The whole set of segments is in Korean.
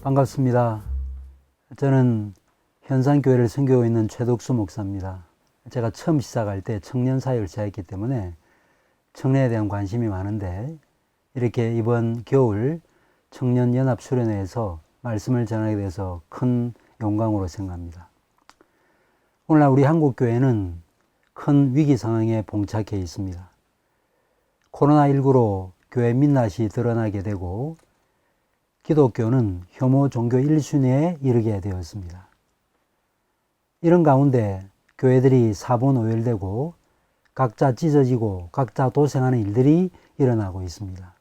반갑습니다. 저는 현산교회를 섬기고 있는 최덕수 목사입니다. 제가 처음 시작할 때 청년 사역을 시작했기 때문에 청년에 대한 관심이 많은데 이렇게 이번 겨울 청년연합수련회에서 말씀을 전하게 돼서 큰 영광으로 생각합니다. 오늘날 우리 한국교회는 큰 위기 상황에 봉착해 있습니다. 코로나19로 교회 민낯이 드러나게 되고 기독교는 혐오 종교 1순위에 이르게 되었습니다. 이런 가운데 교회들이 사분오열되고 각자 찢어지고 각자 도생하는 일들이 일어나고 있습니다.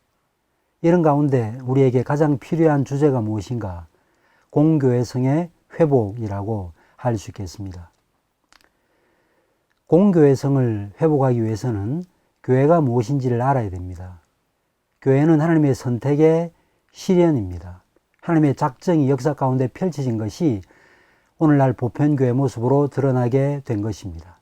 이런 가운데 우리에게 가장 필요한 주제가 무엇인가? 공교회성의 회복이라고 할 수 있겠습니다. 공교회성을 회복하기 위해서는 교회가 무엇인지를 알아야 됩니다. 교회는 하나님의 선택의 실현입니다. 하나님의 작정이 역사 가운데 펼쳐진 것이 오늘날 보편교회 모습으로 드러나게 된 것입니다.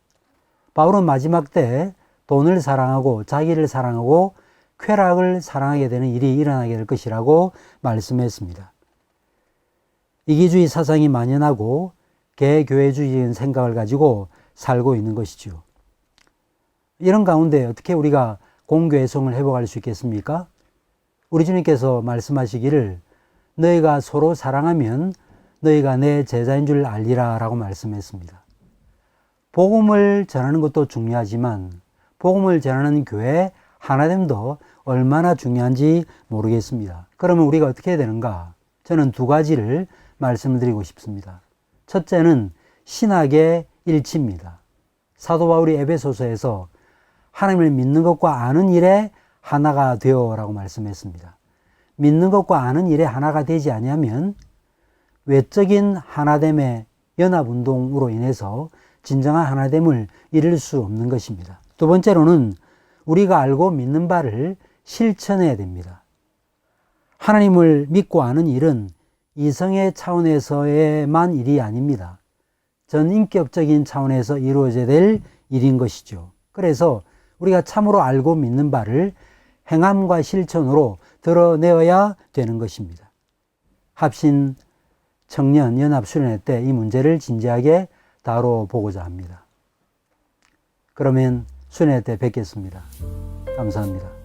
바울은 마지막 때 돈을 사랑하고 자기를 사랑하고 쾌락을 사랑하게 되는 일이 일어나게 될 것이라고 말씀했습니다. 이기주의 사상이 만연하고 개교회주의적인 생각을 가지고 살고 있는 것이죠. 이런 가운데 어떻게 우리가 공교회성을 회복할 수 있겠습니까? 우리 주님께서 말씀하시기를 너희가 서로 사랑하면 너희가 내 제자인 줄 알리라 라고 말씀했습니다. 복음을 전하는 것도 중요하지만 복음을 전하는 교회 하나됨도 얼마나 중요한지 모르겠습니다. 그러면 우리가 어떻게 해야 되는가? 저는 두 가지를 말씀드리고 싶습니다. 첫째는 신학의 일치입니다. 사도 바울이 에베소서에서 하나님을 믿는 것과 아는 일에 하나가 되어 라고 말씀했습니다. 믿는 것과 아는 일에 하나가 되지 아니하면 외적인 하나됨의 연합운동으로 인해서 진정한 하나됨을 이룰 수 없는 것입니다. 두 번째로는 우리가 알고 믿는 바를 실천해야 됩니다. 하나님을 믿고 아는 일은 이성의 차원에서의만 일이 아닙니다. 전인격적인 차원에서 이루어져야 될 일인 것이죠. 그래서 우리가 참으로 알고 믿는 바를 행함과 실천으로 드러내어야 되는 것입니다. 합신 청년 연합수련회 때 이 문제를 진지하게 다뤄보고자 합니다. 그러면 수련회 때 뵙겠습니다. 감사합니다.